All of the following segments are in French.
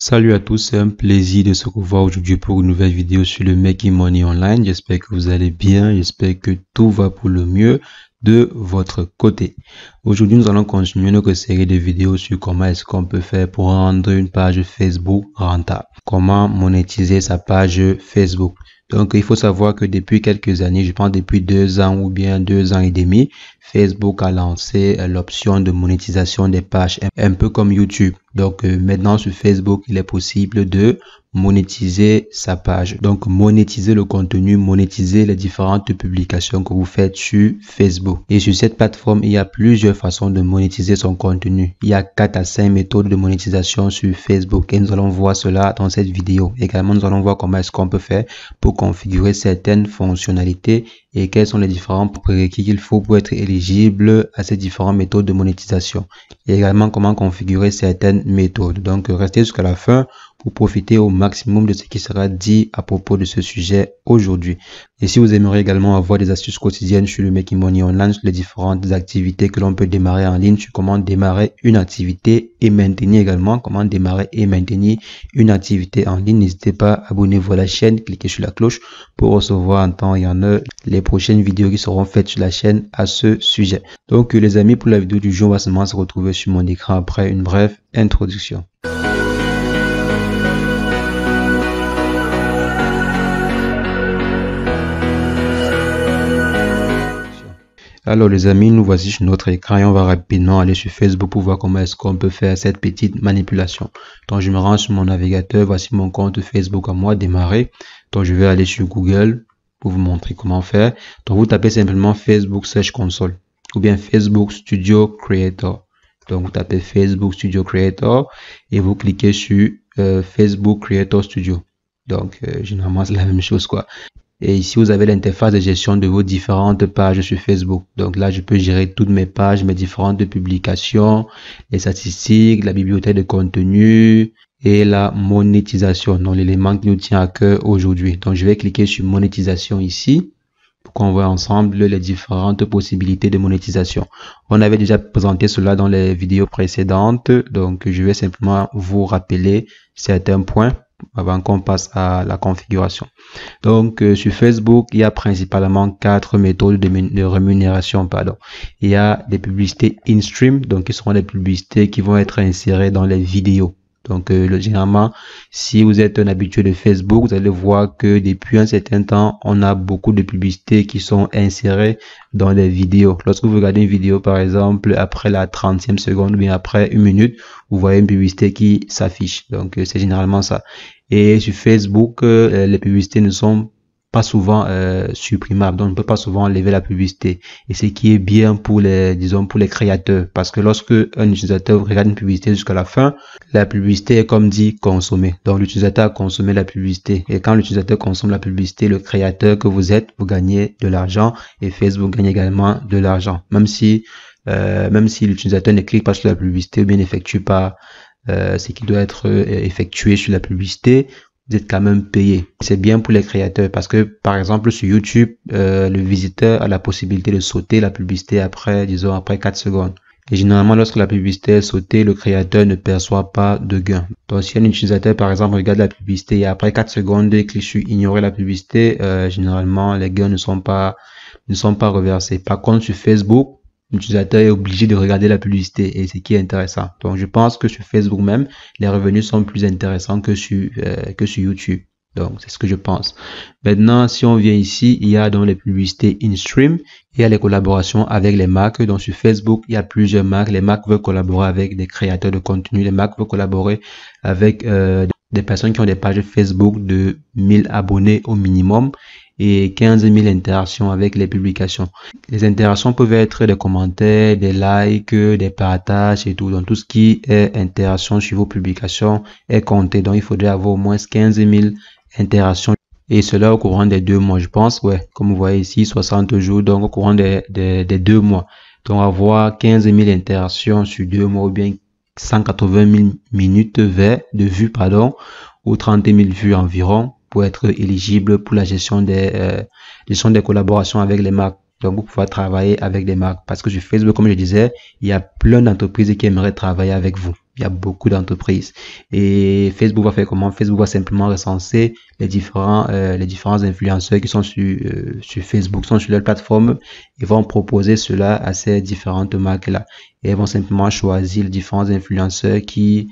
Salut à tous, c'est un plaisir de se revoir aujourd'hui pour une nouvelle vidéo sur le Making Money Online. J'espère que vous allez bien, j'espère que tout va pour le mieux de votre côté. Aujourd'hui, nous allons continuer notre série de vidéos sur comment est-ce qu'on peut faire pour rendre une page Facebook rentable. Comment monétiser sa page Facebook. Donc, il faut savoir que depuis quelques années, je pense depuis 2 ans ou bien 2 ans et demi, Facebook a lancé l'option de monétisation des pages, un peu comme YouTube. Donc, maintenant sur Facebook, il est possible de monétiser sa page. Donc, monétiser le contenu, monétiser les différentes publications que vous faites sur Facebook. Et sur cette plateforme, il y a plusieurs façons de monétiser son contenu. Il y a 4 à 5 méthodes de monétisation sur Facebook et nous allons voir cela dans cette vidéo. Également, nous allons voir comment est-ce qu'on peut faire pour configurer certaines fonctionnalités et quels sont les différents prérequis qu'il faut pour être éligible à ces différentes méthodes de monétisation. Et également, comment configurer certaines méthodes. Donc, restez jusqu'à la fin pour profiter au maximum de ce qui sera dit à propos de ce sujet aujourd'hui. Et si vous aimeriez également avoir des astuces quotidiennes sur le Making Money Online, sur les différentes activités que l'on peut démarrer en ligne, sur comment démarrer une activité et maintenir également, comment démarrer et maintenir une activité en ligne, n'hésitez pas à abonnez-vous à la chaîne, cliquez sur la cloche pour recevoir en temps et en heure les prochaines vidéos qui seront faites sur la chaîne à ce sujet. Donc les amis, pour la vidéo du jour, on va seulement se retrouver sur mon écran après une brève introduction. Alors les amis, nous voici sur notre écran et on va rapidement aller sur Facebook pour voir comment est-ce qu'on peut faire cette petite manipulation. Donc je me rends sur mon navigateur, voici mon compte Facebook à moi, démarrer. Donc je vais aller sur Google pour vous montrer comment faire. Donc vous tapez simplement Facebook Search Console ou bien Facebook Studio Creator. Donc vous tapez Facebook Studio Creator et vous cliquez sur Facebook Creator Studio. Donc généralement c'est la même chose quoi. Et ici, vous avez l'interface de gestion de vos différentes pages sur Facebook. Donc là, je peux gérer toutes mes pages, mes différentes publications, les statistiques, la bibliothèque de contenu et la monétisation. Donc l'élément qui nous tient à cœur aujourd'hui. Donc je vais cliquer sur monétisation ici pour qu'on voit ensemble les différentes possibilités de monétisation. On avait déjà présenté cela dans les vidéos précédentes. Donc je vais simplement vous rappeler certains points avant qu'on passe à la configuration. Donc sur Facebook, il y a principalement 4 méthodes de rémunération. Il y a des publicités in-stream, donc qui seront des publicités qui vont être insérées dans les vidéos. Donc généralement, si vous êtes un habitué de Facebook, vous allez voir que depuis un certain temps, on a beaucoup de publicités qui sont insérées dans les vidéos. Lorsque vous regardez une vidéo, par exemple, après la 30e seconde ou bien après 1 minute, vous voyez une publicité qui s'affiche. Donc c'est généralement ça. Et sur Facebook, les publicités ne sont pas souvent supprimable, donc on ne peut pas souvent enlever la publicité, et ce qui est bien pour les, disons, pour les créateurs, parce que lorsque un utilisateur regarde une publicité jusqu'à la fin, la publicité est comme dit consommée, donc l'utilisateur a consommé la publicité, et quand l'utilisateur consomme la publicité, le créateur que vous êtes, vous gagnez de l'argent, et Facebook gagne également de l'argent, même si l'utilisateur ne clique pas sur la publicité ou bien n'effectue pas ce qui doit être effectué sur la publicité, vous êtes quand même payé. C'est bien pour les créateurs parce que par exemple sur YouTube, le visiteur a la possibilité de sauter la publicité après, disons, après 4 secondes. Et généralement, lorsque la publicité est sautée, le créateur ne perçoit pas de gain. Donc si un utilisateur par exemple regarde la publicité et après 4 secondes il clique sur ignorer la publicité, généralement les gains ne sont pas reversés. Par contre sur Facebook, l'utilisateur est obligé de regarder la publicité et c'est ce qui est intéressant. Donc je pense que sur Facebook même, les revenus sont plus intéressants que sur YouTube. Donc c'est ce que je pense. Maintenant, si on vient ici, il y a donc les publicités in-stream, il y a les collaborations avec les marques. Donc sur Facebook, il y a plusieurs marques. Les marques veulent collaborer avec des créateurs de contenu. Les marques veulent collaborer avec des personnes qui ont des pages Facebook de 1000 abonnés au minimum et 15 000 interactions avec les publications. Les interactions peuvent être des commentaires, des likes, des partages et tout. Donc tout ce qui est interaction sur vos publications est compté. Donc il faudrait avoir au moins 15 000 interactions. Et cela au courant des 2 mois, je pense. Ouais, comme vous voyez ici, 60 jours, donc au courant des 2 mois. Donc avoir 15 000 interactions sur 2 mois ou bien 180 000 minutes de vues, ou 30 000 vues environ pour être éligible pour la gestion des collaborations avec les marques. Donc, vous pouvez travailler avec des marques parce que sur Facebook, comme je disais, il y a plein d'entreprises qui aimeraient travailler avec vous. il y a beaucoup d'entreprises. Et Facebook va faire comment? Facebook va simplement recenser les différents influenceurs qui sont sur Facebook, sont sur leur plateforme, et vont proposer cela à ces différentes marques-là. Et elles vont simplement choisir les différents influenceurs qui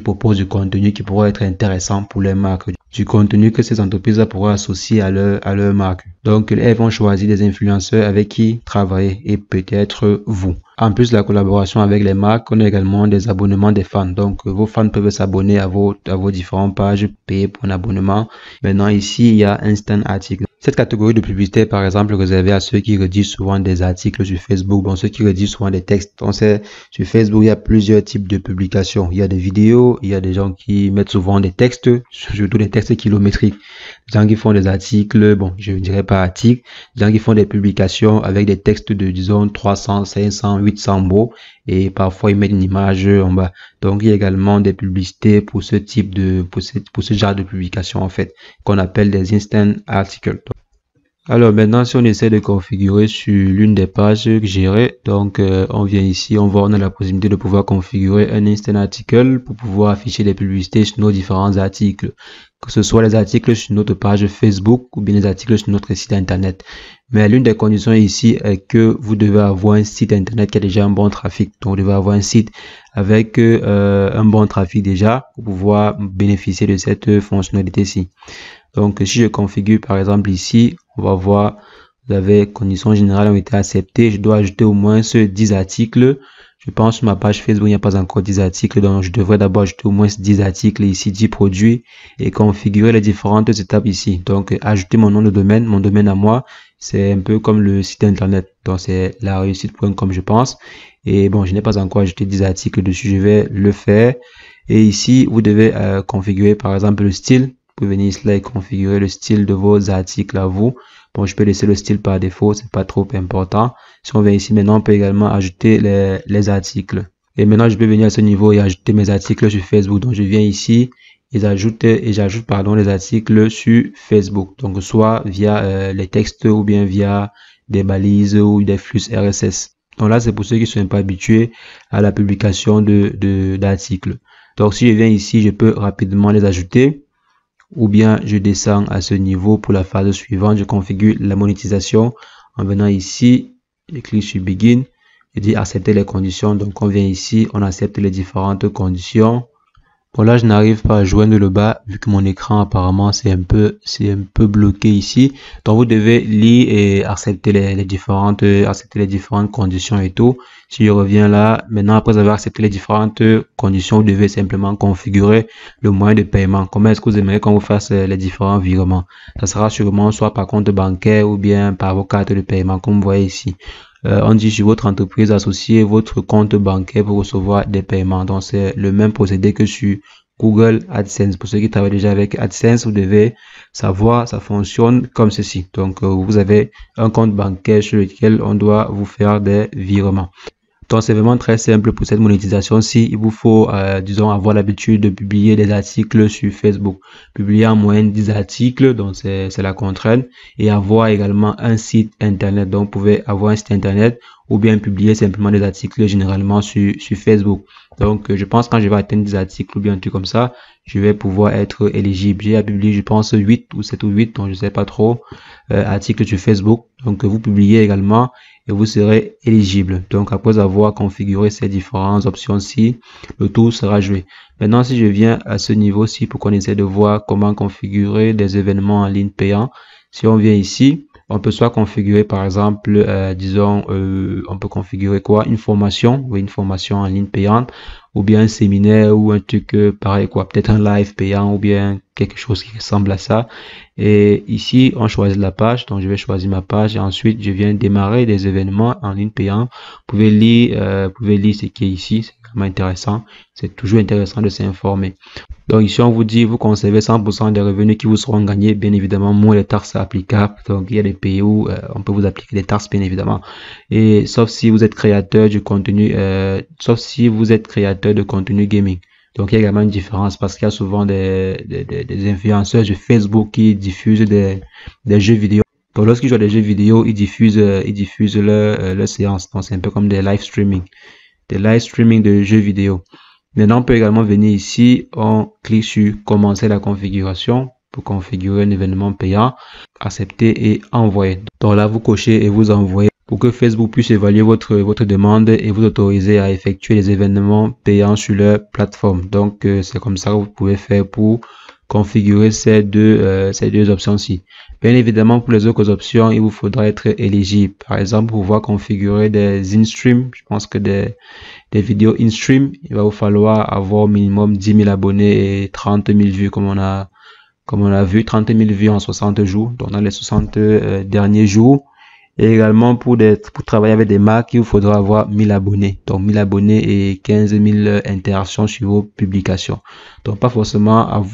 proposent du contenu qui pourrait être intéressant pour les marques, du contenu que ces entreprises pourraient associer à leur marque. Donc, elles vont choisir des influenceurs avec qui travailler, et peut-être vous. En plus de la collaboration avec les marques, on a également des abonnements des fans. Donc, vos fans peuvent s'abonner à vos différentes pages, payer pour un abonnement. Maintenant, ici, il y a Instant Article. Cette catégorie de publicité est par exemple réservée à ceux qui rédigent souvent des articles sur Facebook, donc ceux qui rédigent souvent des textes. Donc, sur Facebook, il y a plusieurs types de publications. Il y a des vidéos, il y a des gens qui mettent souvent des textes, surtout des textes kilométriques. Des gens qui font des articles, bon, je ne dirais pas articles, des gens qui font des publications avec des textes de, disons, 300, 500, 800 mots, et parfois ils mettent une image en bas. Donc, il y a également des publicités pour ce type pour ce genre de publication, en fait, qu'on appelle des instant articles. Alors maintenant, si on essaie de configurer sur l'une des pages gérées, donc on vient ici, on a la possibilité de pouvoir configurer un instant article pour pouvoir afficher des publicités sur nos différents articles, que ce soit les articles sur notre page Facebook ou bien les articles sur notre site internet. Mais l'une des conditions ici est que vous devez avoir un site internet qui a déjà un bon trafic. Donc vous devez avoir un site avec un bon trafic déjà pour pouvoir bénéficier de cette fonctionnalité-ci. Donc, si je configure par exemple ici, on va voir, vous avez conditions générales ont été acceptées. Je dois ajouter au moins 10 articles. Je pense sur ma page Facebook, il n'y a pas encore 10 articles. Donc, je devrais d'abord ajouter au moins 10 articles ici, 10 produits, et configurer les différentes étapes ici. Donc, ajouter mon nom de domaine, mon domaine à moi. C'est un peu comme le site internet. Donc, c'est la réussite.com, je pense. Et bon, je n'ai pas encore ajouté 10 articles dessus. Je vais le faire. Et ici, vous devez configurer par exemple le style. Vous pouvez venir ici et configurer le style de vos articles à vous. Bon, je peux laisser le style par défaut, c'est pas trop important. Si on vient ici maintenant, on peut également ajouter les articles. Et maintenant, je peux venir à ce niveau et ajouter mes articles sur Facebook. Donc, je viens ici et j'ajoute les articles sur Facebook. Donc, soit via les textes ou bien via des balises ou des flux RSS. Donc là, c'est pour ceux qui ne sont pas habitués à la publication d'articles. Donc, si je viens ici, je peux rapidement les ajouter. Ou bien je descends à ce niveau pour la phase suivante. Je configure la monétisation en venant ici, je clique sur Begin, je dis accepter les conditions. Donc on vient ici, on accepte les différentes conditions. Bon, là je n'arrive pas à joindre le bas vu que mon écran apparemment c'est un peu bloqué ici. Donc vous devez lire et accepter les différentes conditions et tout. Si je reviens là, maintenant après avoir accepté les différentes conditions, vous devez simplement configurer le moyen de paiement. Comment est-ce que vous aimeriez qu'on vous fasse les différents virements? Ça sera sûrement soit par compte bancaire ou bien par vos cartes de paiement comme vous voyez ici. On dit sur votre entreprise, associez votre compte bancaire pour recevoir des paiements. Donc, c'est le même procédé que sur Google AdSense. Pour ceux qui travaillent déjà avec AdSense, vous devez savoir, ça fonctionne comme ceci. Donc, vous avez un compte bancaire sur lequel on doit vous faire des virements. Donc, c'est vraiment très simple pour cette monétisation-ci. Il vous faut, disons, avoir l'habitude de publier des articles sur Facebook. Publier en moyenne 10 articles, donc c'est la contrainte. Et avoir également un site internet. Donc, vous pouvez avoir un site internet ou bien publier simplement des articles généralement sur Facebook. Donc, je pense quand je vais atteindre des articles ou bien un truc comme ça, je vais pouvoir être éligible. J'ai à publier, je pense, 8 ou 7 ou 8, donc je sais pas trop, articles sur Facebook. Donc, vous publiez également et vous serez éligible. Donc, après avoir configuré ces différentes options-ci, le tour sera joué. Maintenant, si je viens à ce niveau-ci pour qu'on essaie de voir comment configurer des événements en ligne payants, si on vient ici, on peut soit configurer par exemple, disons, on peut configurer quoi? Une formation, oui, une formation en ligne payante, ou bien un séminaire ou un truc pareil quoi, peut-être un live payant ou bien quelque chose qui ressemble à ça. Et ici, on choisit la page, donc je vais choisir ma page et ensuite je viens démarrer des événements en ligne payant. Vous pouvez lire ce qui est ici, c'est vraiment intéressant. C'est toujours intéressant de s'informer. Donc ici, on vous dit, vous conservez 100% des revenus qui vous seront gagnés, bien évidemment, moins les taxes applicables. Donc il y a des pays où on peut vous appliquer des taxes, bien évidemment. Et sauf si vous êtes créateur du contenu, sauf si vous êtes créateur de contenu gaming. Donc, il y a également une différence parce qu'il y a souvent des influenceurs de Facebook qui diffusent des jeux vidéo. Donc, lorsqu'ils jouent des jeux vidéo, ils diffusent leur séance. Donc, c'est un peu comme des live streaming de jeux vidéo. Maintenant, on peut également venir ici, on clique sur commencer la configuration pour configurer un événement payant, accepter et envoyer. Donc là, vous cochez et vous envoyez pour que Facebook puisse évaluer votre demande et vous autoriser à effectuer les événements payants sur leur plateforme. Donc, c'est comme ça que vous pouvez faire pour configurer ces deux options-ci. Bien évidemment, pour les autres options, il vous faudra être éligible. Par exemple, pour pouvoir configurer des in-stream, je pense que des vidéos in-stream, il va vous falloir avoir au minimum 10 000 abonnés et 30 000 vues comme on a vu, 30 000 vues en 60 jours, donc dans les 60 derniers jours. Et également pour travailler avec des marques, il vous faudra avoir 1000 abonnés. Donc 1000 abonnés et 15 000 interactions sur vos publications. Donc pas forcément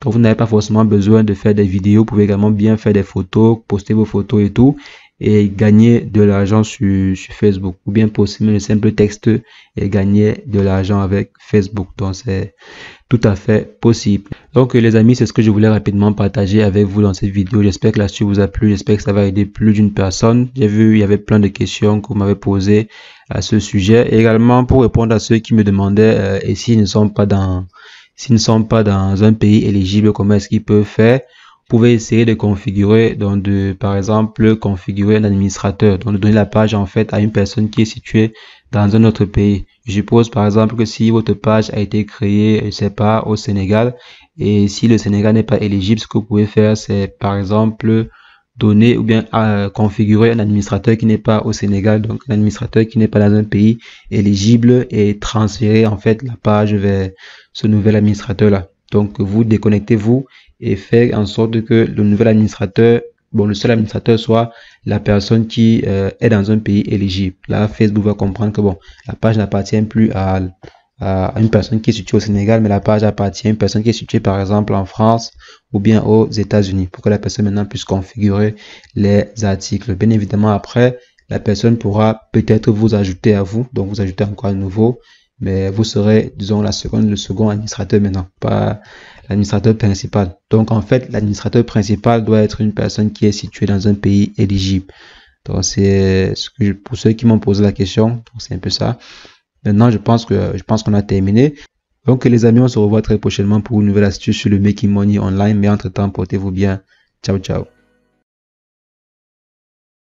donc vous n'avez pas forcément besoin de faire des vidéos. Vous pouvez également bien faire des photos, poster vos photos et tout, et gagner de l'argent sur Facebook. Ou bien poster le simple texte et gagner de l'argent avec Facebook. Donc c'est tout à fait possible. Donc les amis, c'est ce que je voulais rapidement partager avec vous dans cette vidéo. J'espère que l'astuce vous a plu. J'espère que ça va aider plus d'une personne. J'ai vu, il y avait plein de questions que vous m'avez posées à ce sujet. Et également pour répondre à ceux qui me demandaient et s'ils ne sont pas dans un pays éligible, comment est-ce qu'ils peuvent faire? Vous pouvez essayer de configurer, donc par exemple, configurer un administrateur, donc de donner la page en fait à une personne qui est située dans un autre pays. Je suppose par exemple que si votre page a été créée, je sais pas, au Sénégal, et si le Sénégal n'est pas éligible, ce que vous pouvez faire, c'est par exemple donner ou bien configurer un administrateur qui n'est pas au Sénégal, donc un administrateur qui n'est pas dans un pays éligible et transférer en fait la page vers ce nouvel administrateur là. Donc vous déconnectez-vous et faire en sorte que le nouvel administrateur, le seul administrateur soit la personne qui est dans un pays éligible. Là, Facebook va comprendre que la page n'appartient plus à une personne qui est située au Sénégal, mais la page appartient à une personne qui est située par exemple en France ou bien aux États-Unis pour que la personne maintenant puisse configurer les articles. Bien évidemment, après, la personne pourra peut-être vous ajouter à vous, donc vous ajoutez encore à nouveau, mais vous serez, disons, le second administrateur maintenant, pas l'administrateur principal. Donc, en fait, l'administrateur principal doit être une personne qui est située dans un pays éligible. Donc, c'est pour ceux qui m'ont posé la question, c'est un peu ça. Maintenant, je pense qu'on a terminé. Donc, les amis, on se revoit très prochainement pour une nouvelle astuce sur le Making Money Online. Mais entre-temps, portez-vous bien. Ciao, ciao.